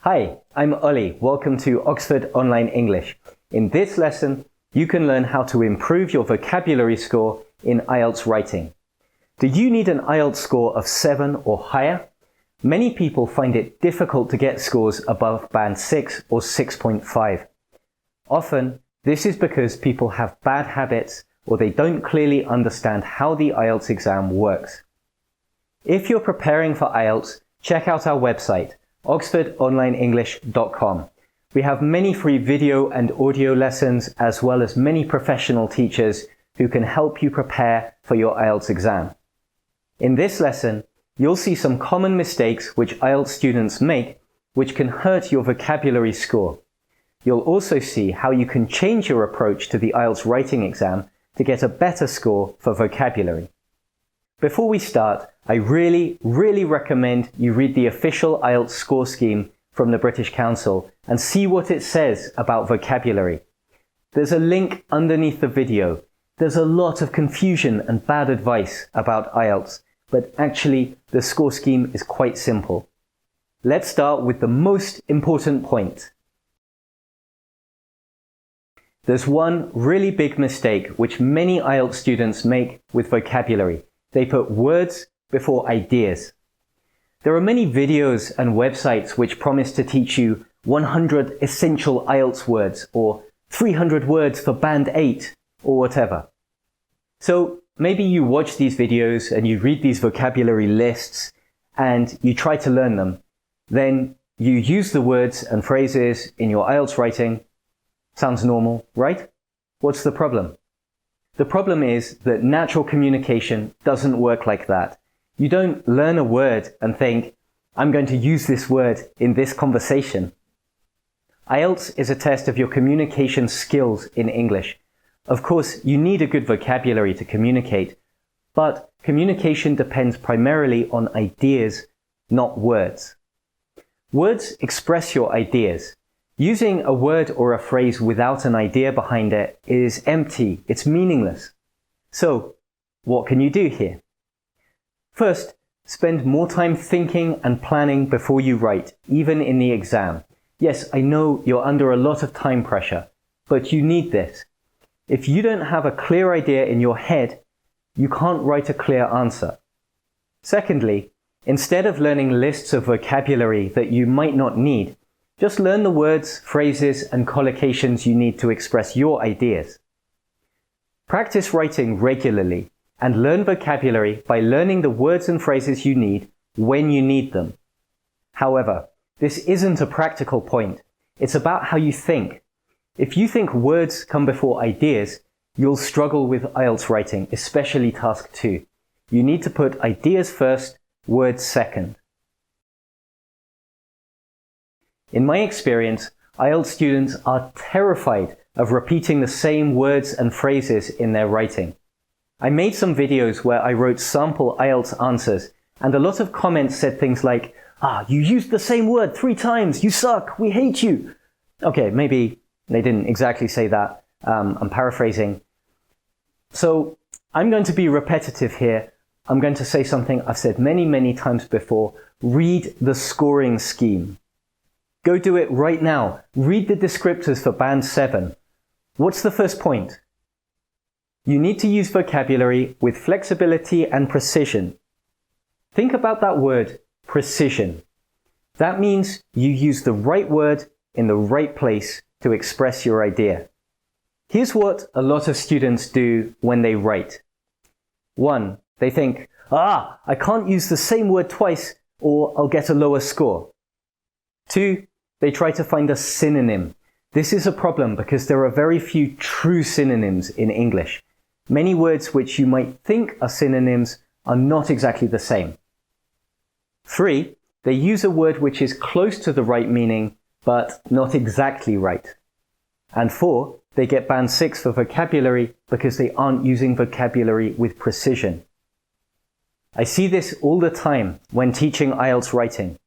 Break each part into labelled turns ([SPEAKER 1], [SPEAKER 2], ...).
[SPEAKER 1] Hi, I'm Ollie. Welcome to Oxford Online English. In this lesson, you can learn how to improve your vocabulary score in IELTS writing. Do you need an IELTS score of 7 or higher? Many people find it difficult to get scores above band 6 or 6.5. Often, this is because people have bad habits or they don't clearly understand how the IELTS exam works. If you're preparing for IELTS, check out our website, oxfordonlineenglish.com. We have many free video and audio lessons as well as many professional teachers who can help you prepare for your IELTS exam. In this lesson, you'll see some common mistakes which IELTS students make which can hurt your vocabulary score. You'll also see how you can change your approach to the IELTS writing exam to get a better score for vocabulary. Before we start, I really recommend you read the official IELTS score scheme from the British Council and see what it says about vocabulary. There's a link underneath the video. There's a lot of confusion and bad advice about IELTS, but actually the score scheme is quite simple. Let's start with the most important point. There's one really big mistake which many IELTS students make with vocabulary. They put words before ideas. There are many videos and websites which promise to teach you 100 essential IELTS words or 300 words for band 8 or whatever. So maybe you watch these videos and you read these vocabulary lists and you try to learn them. Then you use the words and phrases in your IELTS writing. Sounds normal, right? What's the problem? The problem is that natural communication doesn't work like that. You don't learn a word and think, I'm going to use this word in this conversation. IELTS is a test of your communication skills in English. Of course, you need a good vocabulary to communicate, but communication depends primarily on ideas, not words. Words express your ideas. Using a word or a phrase without an idea behind it is empty, it's meaningless. So, what can you do here? First, spend more time thinking and planning before you write, even in the exam. Yes, I know you're under a lot of time pressure, but you need this. If you don't have a clear idea in your head, you can't write a clear answer. Secondly, instead of learning lists of vocabulary that you might not need, just learn the words, phrases, and collocations you need to express your ideas. Practice writing regularly and learn vocabulary by learning the words and phrases you need when you need them. However, this isn't a practical point. It's about how you think. If you think words come before ideas, you'll struggle with IELTS writing, especially task 2. You need to put ideas first, words second. In my experience, IELTS students are terrified of repeating the same words and phrases in their writing. I made some videos where I wrote sample IELTS answers, and a lot of comments said things like, you used the same word 3 times, you suck, we hate you. Okay, maybe they didn't exactly say that, I'm paraphrasing. So I'm going to be repetitive here. I'm going to say something I've said many times before. Read the scoring scheme. Go do it right now. Read the descriptors for band 7. What's the first point? You need to use vocabulary with flexibility and precision. Think about that word, precision. That means you use the right word in the right place to express your idea. Here's what a lot of students do when they write. 1. They think, I can't use the same word twice or I'll get a lower score. 2. They try to find a synonym. This is a problem because there are very few true synonyms in English. Many words which you might think are synonyms are not exactly the same. 3. They use a word which is close to the right meaning, but not exactly right. And 4. They get band 6 for vocabulary because they aren't using vocabulary with precision. I see this all the time when teaching IELTS writing.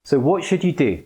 [SPEAKER 1] So what should you do?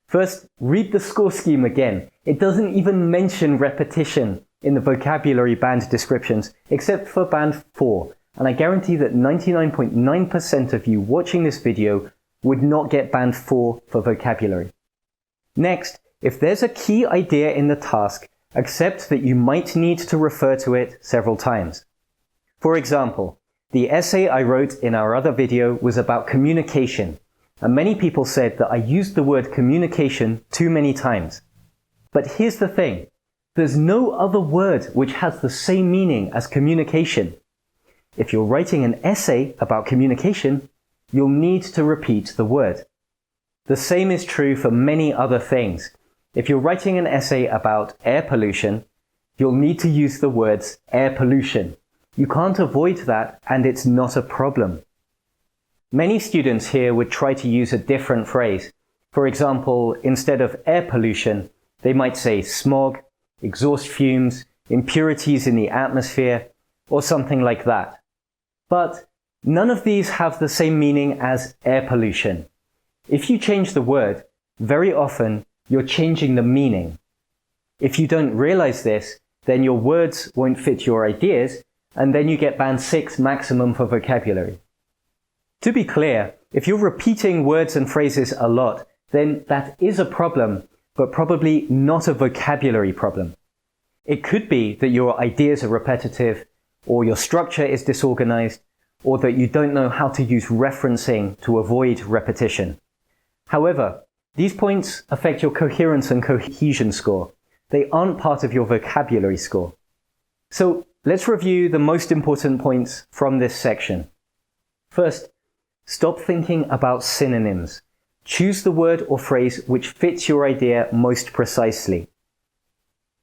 [SPEAKER 1] First, read the score scheme again. It doesn't even mention repetition in the vocabulary band descriptions, except for band 4. And I guarantee that 99.9% of you watching this video would not get band 4 for vocabulary. Next, if there's a key idea in the task, accept that you might need to refer to it several times. For example, the essay I wrote in our other video was about communication, and many people said that I used the word communication too many times. But here's the thing, there's no other word which has the same meaning as communication. If you're writing an essay about communication, you'll need to repeat the word. The same is true for many other things. If you're writing an essay about air pollution, you'll need to use the words air pollution. You can't avoid that, and it's not a problem. Many students here would try to use a different phrase. For example, instead of air pollution, they might say smog, exhaust fumes, impurities in the atmosphere, or something like that. But none of these have the same meaning as air pollution. If you change the word, very often you're changing the meaning. If you don't realize this, then your words won't fit your ideas, and then you get band 6 maximum for vocabulary. To be clear, if you're repeating words and phrases a lot, then that is a problem, but probably not a vocabulary problem. It could be that your ideas are repetitive, or your structure is disorganized, or that you don't know how to use referencing to avoid repetition. However, these points affect your coherence and cohesion score. They aren't part of your vocabulary score. So let's review the most important points from this section. First, stop thinking about synonyms. Choose the word or phrase which fits your idea most precisely.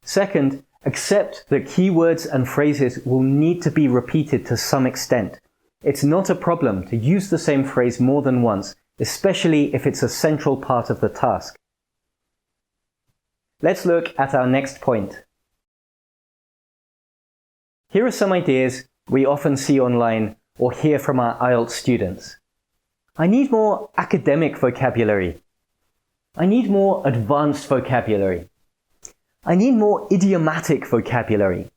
[SPEAKER 1] Second, accept that keywords and phrases will need to be repeated to some extent. It's not a problem to use the same phrase more than once, especially if it's a central part of the task. Let's look at our next point. Here are some ideas we often see online or hear from our IELTS students. I need more academic vocabulary. I need more advanced vocabulary. I need more idiomatic vocabulary.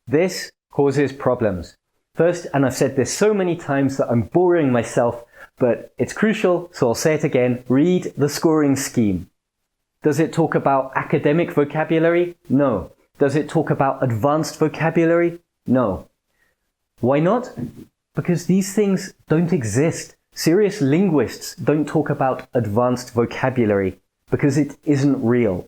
[SPEAKER 1] This causes problems. First, and I've said this so many times that I'm boring myself, but it's crucial, so I'll say it again, read the scoring scheme. Does it talk about academic vocabulary? No. Does it talk about advanced vocabulary? No. Why not? Because these things don't exist. Serious linguists don't talk about advanced vocabulary because it isn't real.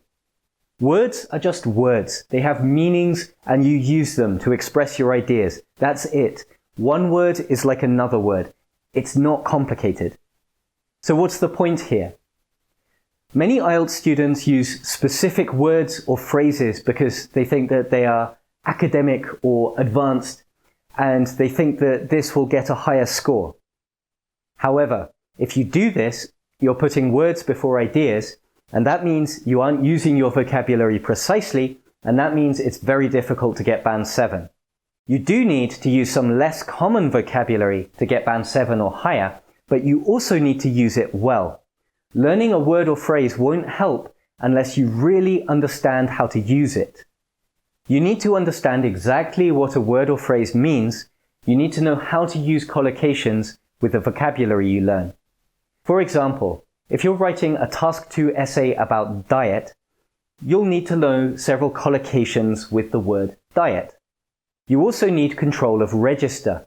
[SPEAKER 1] Words are just words. They have meanings and you use them to express your ideas. That's it. One word is like another word. It's not complicated. So what's the point here? Many IELTS students use specific words or phrases because they think that they are academic or advanced, and they think that this will get a higher score. However, if you do this, you're putting words before ideas, and that means you aren't using your vocabulary precisely, and that means it's very difficult to get band 7. You do need to use some less common vocabulary to get band 7 or higher, but you also need to use it well. Learning a word or phrase won't help unless you really understand how to use it. You need to understand exactly what a word or phrase means. You need to know how to use collocations with the vocabulary you learn. For example, if you're writing a Task 2 essay about diet, you'll need to know several collocations with the word diet. You also need control of register.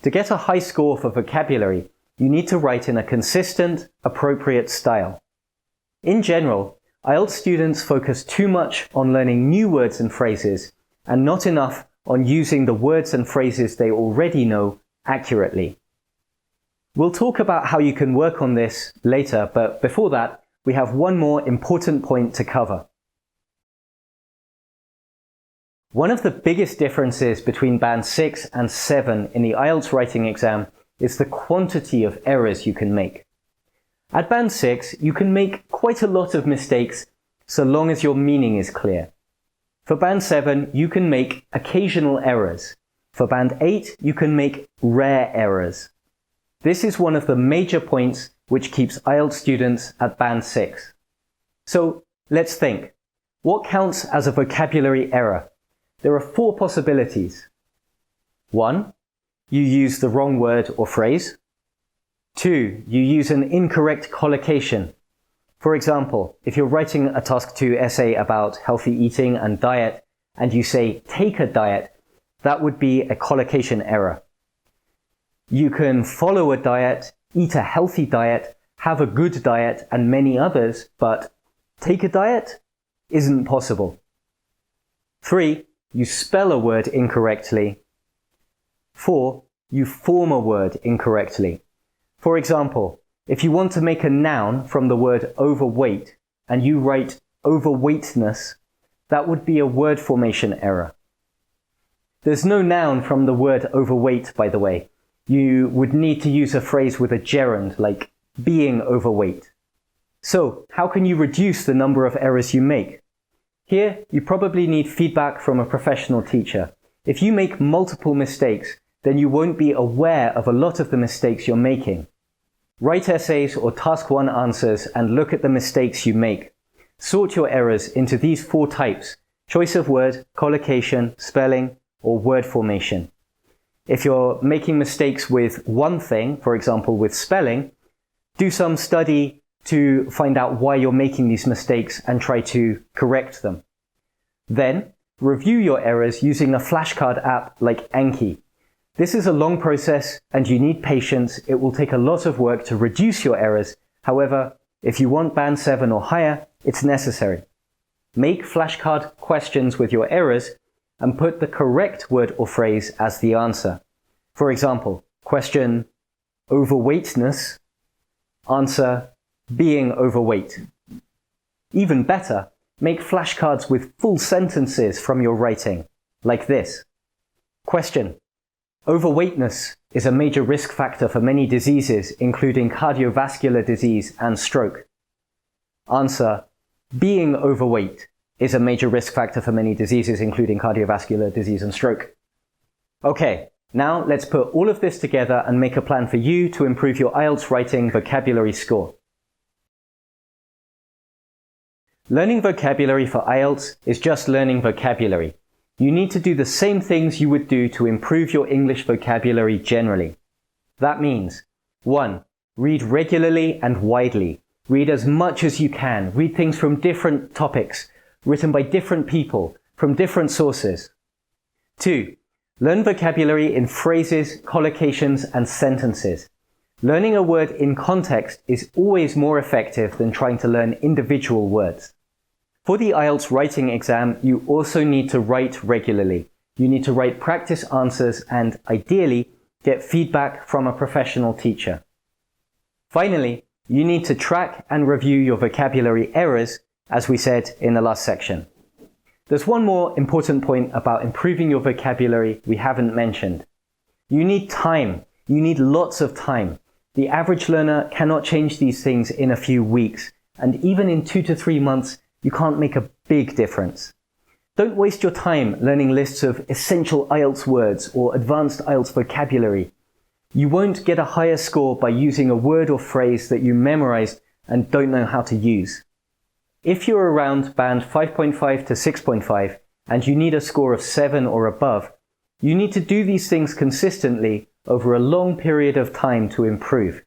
[SPEAKER 1] To get a high score for vocabulary, you need to write in a consistent, appropriate style. In general, IELTS students focus too much on learning new words and phrases, and not enough on using the words and phrases they already know accurately. We'll talk about how you can work on this later, but before that, we have one more important point to cover. One of the biggest differences between band 6 and 7 in the IELTS writing exam is the quantity of errors you can make. At band 6, you can make quite a lot of mistakes so long as your meaning is clear. For band 7, you can make occasional errors. For band 8, you can make rare errors. This is one of the major points which keeps IELTS students at band 6. So let's think. What counts as a vocabulary error? There are 4 possibilities. 1. You use the wrong word or phrase. 2. You use an incorrect collocation. For example, if you're writing a task 2 essay about healthy eating and diet, and you say take a diet, that would be a collocation error. You can follow a diet, eat a healthy diet, have a good diet, and many others, but take a diet isn't possible. 3. You spell a word incorrectly. 4. You form a word incorrectly. For example, if you want to make a noun from the word overweight and you write overweightness, that would be a word formation error. There's no noun from the word overweight, by the way. You would need to use a phrase with a gerund, like being overweight. So, how can you reduce the number of errors you make? Here, you probably need feedback from a professional teacher. If you make multiple mistakes, then you won't be aware of a lot of the mistakes you're making. Write essays or task 1 answers and look at the mistakes you make. Sort your errors into these 4 types: choice of word, collocation, spelling, or word formation. If you're making mistakes with one thing, for example with spelling, do some study to find out why you're making these mistakes and try to correct them. Then, review your errors using a flashcard app like Anki. This is a long process and you need patience. It will take a lot of work to reduce your errors. However, if you want Band 7 or higher, it's necessary. Make flashcard questions with your errors and put the correct word or phrase as the answer. For example, question overweightness, answer being overweight. Even better, make flashcards with full sentences from your writing, like this. Question: overweightness is a major risk factor for many diseases, including cardiovascular disease and stroke. Answer: being overweight is a major risk factor for many diseases, including cardiovascular disease and stroke. Okay, now let's put all of this together and make a plan for you to improve your IELTS writing vocabulary score. Learning vocabulary for IELTS is just learning vocabulary. You need to do the same things you would do to improve your English vocabulary generally. That means 1. Read regularly and widely. Read as much as you can. Read things from different topics, written by different people, from different sources. 2. Learn vocabulary in phrases, collocations, and sentences. Learning a word in context is always more effective than trying to learn individual words. For the IELTS writing exam, you also need to write regularly. You need to write practice answers and, ideally, get feedback from a professional teacher. Finally, you need to track and review your vocabulary errors, as we said in the last section. There's one more important point about improving your vocabulary we haven't mentioned. You need time. You need lots of time. The average learner cannot change these things in a few weeks, and even in 2 to 3 months, you can't make a big difference. Don't waste your time learning lists of essential IELTS words or advanced IELTS vocabulary. You won't get a higher score by using a word or phrase that you memorized and don't know how to use. If you're around band 5.5 to 6.5 and you need a score of 7 or above, you need to do these things consistently over a long period of time to improve.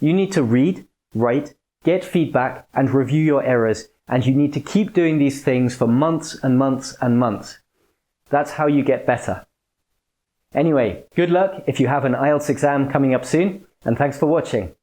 [SPEAKER 1] You need to read, write, get feedback and review your errors, and you need to keep doing these things for months and months and months. That's how you get better. Anyway, good luck if you have an IELTS exam coming up soon, and thanks for watching.